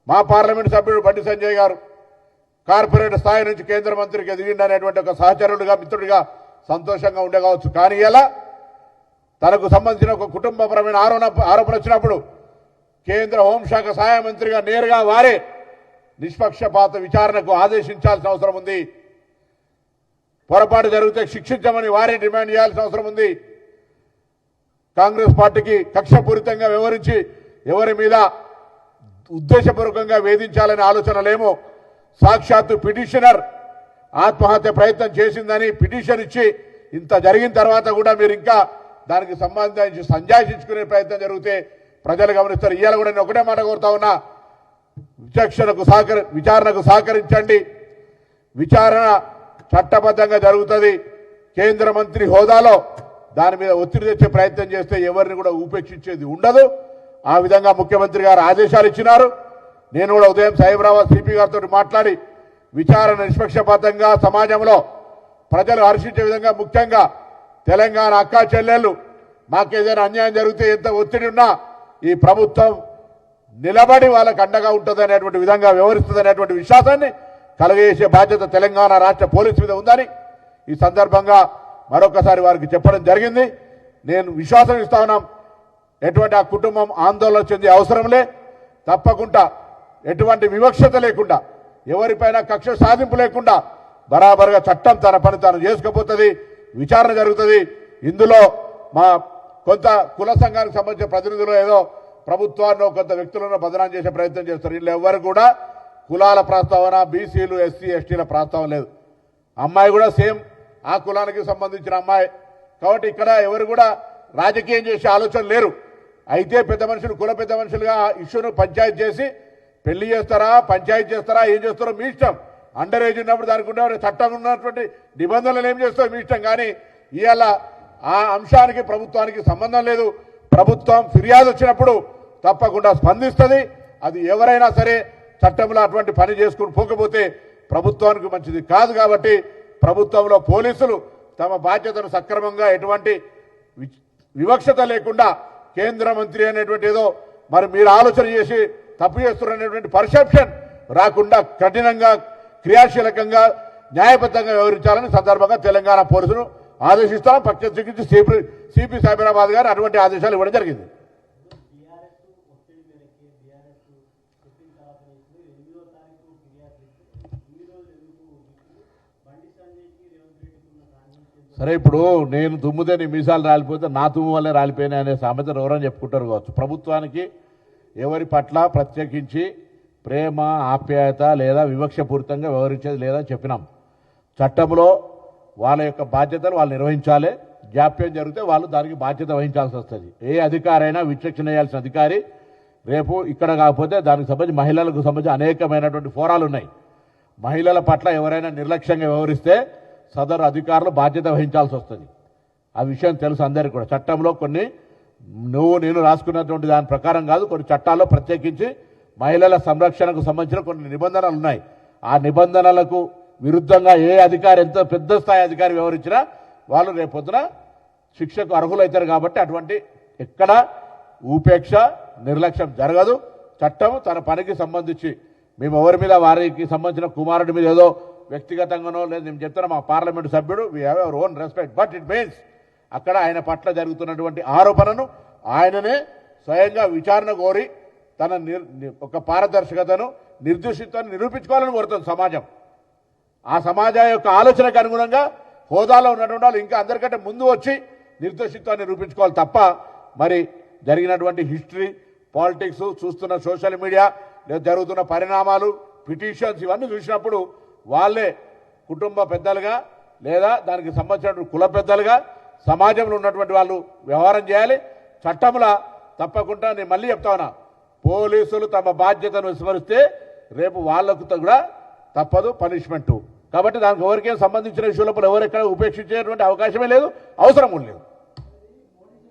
మా పార్లమెంట్ సభ్యుడు బండి సంజయ్ గారు కార్పొరేట్ స్థాయి నుంచి కేంద్ర మంత్రికి ఎదిగిండనేటువంటి ఒక సహచరుడిగా మిత్రుడిగా సంతోషంగా ఉండేవచ్చు. కానీ ఇలా తనకు సంబంధించిన ఒక కుటుంబపరమైన ఆరోపణ వచ్చినప్పుడు కేంద్ర హోంశాఖ సహాయ మంత్రిగా నేరుగా వారే నిష్పక్షపాత విచారణకు ఆదేశించాల్సిన అవసరం ఉంది. పొరపాటు జరిగితే శిక్షించమని వారే డిమాండ్ చేయాల్సిన అవసరం ఉంది. కాంగ్రెస్ పార్టీకి కక్షపూరితంగా వ్యవహరించి ఎవరి మీద ఉద్దేశపూర్వకంగా వేధించాలనే ఆలోచనలేమో సాక్షాత్తు పిటిషనర్ ఆత్మహత్య ప్రయత్నం చేసిందని పిటిషన్ ఇచ్చి ఇంత జరిగిన తర్వాత కూడా మీరు ఇంకా దానికి సంబంధించి సంజాయించుకునే ప్రయత్నం జరిగితే ప్రజలు గమనిస్తారు. ఇవాళ కూడా నేను ఒకటే మాట కోరుతా ఉన్నా, విచారణకు సహకరించండి. విచారణ చట్టబద్ధంగా జరుగుతుంది. కేంద్ర మంత్రి హోదాలో దాని మీద ఒత్తిడి తెచ్చే ప్రయత్నం చేస్తే ఎవరిని కూడా ఉపేక్షించేది ఉండదు. ఆ విధంగా ముఖ్యమంత్రి గారు ఆదేశాలు ఇచ్చినారు. నేను కూడా ఉదయం సైబరాబాద్ సిపి గారితో మాట్లాడి విచారణ నిష్పక్షపాతంగా సమాజంలో ప్రజలు హర్షించే విధంగా, ముఖ్యంగా తెలంగాణ అక్కా చెల్లెళ్ళు మాకేదైనా అన్యాయం జరిగితే ఎంత ఒత్తిడి ఉన్నా ఈ ప్రభుత్వం నిలబడి వాళ్ళకు అండగా ఉంటుంది అనేటువంటి విధంగా వ్యవహరిస్తుంది అనేటువంటి విశ్వాసాన్ని కలగజేసే బాధ్యత తెలంగాణ రాష్ట్ర పోలీసు మీద ఉందని ఈ సందర్భంగా మరొకసారి వారికి చెప్పడం జరిగింది. నేను విశ్వాసం ఇస్తా ఉన్నాం, ఎటువంటి ఆ కుటుంబం ఆందోళన చెందే అవసరంలే. తప్పకుండా ఎటువంటి వివక్షత లేకుండా, ఎవరిపైన కక్ష సాధింపు లేకుండా బరాబరుగా చట్టం తన పని తాను చేసుకుపోతుంది. విచారణ జరుగుతుంది. ఇందులో మా కొంత కుల సంఘానికి సంబంధించిన ప్రతినిధులు ఏదో ప్రభుత్వాన్ని కొంత వ్యక్తులను బదనాం చేసే ప్రయత్నం చేస్తారు. వీళ్ళు ఎవరు కూడా కులాల ప్రస్తావన, బీసీలు ఎస్సీ ఎస్టీల ప్రస్తావన లేదు. అమ్మాయి కూడా సేమ్ ఆ కులానికి సంబంధించిన అమ్మాయి కాబట్టి ఇక్కడ ఎవరు కూడా రాజకీయం చేసే ఆలోచన లేరు. అయితే పెద్ద మనుషులు, కుల పెద్ద మనుషులుగా ఇష్యూను పంచాయతీ చేసి పెళ్లి చేస్తారా, పంచాయతీ చేస్తారా, ఏం చేస్తారో మీ ఇష్టం. అండర్ ఏజ్ ఉన్నప్పుడు దానికి ఉండే చట్టం ఉన్నటువంటి నిబంధనలు ఏం చేస్తారో మీ ఇష్టం. కానీ ఇవాళ ఆ అంశానికి ప్రభుత్వానికి సంబంధం లేదు. ప్రభుత్వం ఫిర్యాదు వచ్చినప్పుడు తప్పకుండా స్పందిస్తుంది. అది ఎవరైనా సరే చట్టంలో అటువంటి పని చేసుకుని పోకపోతే ప్రభుత్వానికి మంచిది కాదు. కాబట్టి ప్రభుత్వంలో పోలీసులు తమ బాధ్యతను సక్రమంగా ఎటువంటి వివక్షత లేకుండా కేంద్ర మంత్రి అనేటువంటి ఏదో మరి మీరు ఆలోచన చేసి తప్పు చేస్తున్నటువంటి పర్సెప్షన్ రాకుండా కఠినంగా, క్రియాశీలకంగా, న్యాయబద్ధంగా వ్యవహరించాలని సందర్భంగా తెలంగాణ పోలీసులు ఆదేశిస్తాం. పక్ష సిపి సైబరాబాద్ గారు అటువంటి ఆదేశాలు ఇవ్వడం జరిగింది. సరే, ఇప్పుడు నేను తుమ్ముతే నీ మీసాలు రాలిపోతే నా తుమ్ము వల్లే రాలిపోయినాయి అనే సామెత ఎవరైనా చెప్పుకుంటారు కావచ్చు. ప్రభుత్వానికి ఎవరి పట్ల ప్రత్యేకించి ప్రేమ, ఆప్యాయత లేదా వివక్షపూరితంగా వ్యవహరించేది లేదని చెప్పినాం. చట్టంలో వాళ్ళ యొక్క బాధ్యతలు వాళ్ళు నిర్వహించాలి. జాప్యం జరిగితే వాళ్ళు దానికి బాధ్యత వహించాల్సి వస్తుంది. ఏ అధికారైనా విచక్షణ చేయాల్సిన అధికారి రేపు ఇక్కడ కాకపోతే దానికి సంబంధించి మహిళలకు సంబంధించి అనేకమైనటువంటి ఫోరాలు ఉన్నాయి. మహిళల పట్ల ఎవరైనా నిర్లక్ష్యంగా వ్యవహరిస్తే సదరు అధికారులు బాధ్యత వహించాల్సి వస్తుంది. ఆ విషయం తెలుసు అందరికీ కూడా. చట్టంలో కొన్ని నేను రాసుకున్నటువంటి దాని ప్రకారం కాదు, కొన్ని చట్టాల్లో ప్రత్యేకించి మహిళల సంరక్షణకు సంబంధించిన కొన్ని నిబంధనలు ఉన్నాయి. ఆ నిబంధనలకు విరుద్ధంగా ఏ అధికారి, ఎంత పెద్ద స్థాయి అధికారి వ్యవహరించినా వాళ్ళు రేపొద్దున శిక్షకు అర్హులవుతారు. కాబట్టి అటువంటి ఎక్కడ ఉపేక్ష, నిర్లక్ష్యం జరగదు. చట్టం తన పనికి సంబంధించి మేము ఎవరి మీద, వారికి సంబంధించిన కుమారుడి మీద ఏదో వ్యక్తిగతంగానో లేదు నేను చెప్తున్నా, మా పార్లమెంటు సభ్యుడు we have our own respect. But it means అక్కడ ఆయన పట్ల జరుగుతున్నటువంటి ఆరోపణను ఆయననే స్వయంగా విచారణ కోరి తన ఒక పారదర్శకతను, నిర్దోషిత్వాన్ని నిరూపించుకోవాలని కోరుతుంది సమాజం. ఆ సమాజం యొక్క ఆలోచనకు అనుగుణంగా హోదాలో ఉన్నటువంటి వాళ్ళు ఇంకా అందరికంటే ముందు వచ్చి నిర్దోషిత్వాన్ని నిరూపించుకోవాలి తప్ప మరి జరిగినటువంటి హిస్టరీ, పాలిటిక్స్, చూస్తున్న సోషల్ మీడియా, జరుగుతున్న పరిణామాలు, పిటిషన్స్ ఇవన్నీ చూసినప్పుడు వాళ్ళే కుటుంబ పెద్దలుగా లేదా దానికి సంబంధించిన కుల పెద్దలుగా సమాజంలో ఉన్నటువంటి వాళ్ళు వ్యవహారం చేయాలి. చట్టంలో తప్పకుండా నేను మళ్ళీ చెప్తా ఉన్నా, పోలీసులు తమ బాధ్యతను విస్మరిస్తే రేపు వాళ్లకు కూడా తప్పదు పనిష్మెంటు. కాబట్టి దానికి ఎవరికేం సంబంధించిన విషయంలో ఎవరెక్కడ ఉపేక్షించేటువంటి అవకాశమే లేదు, అవసరం లేదు.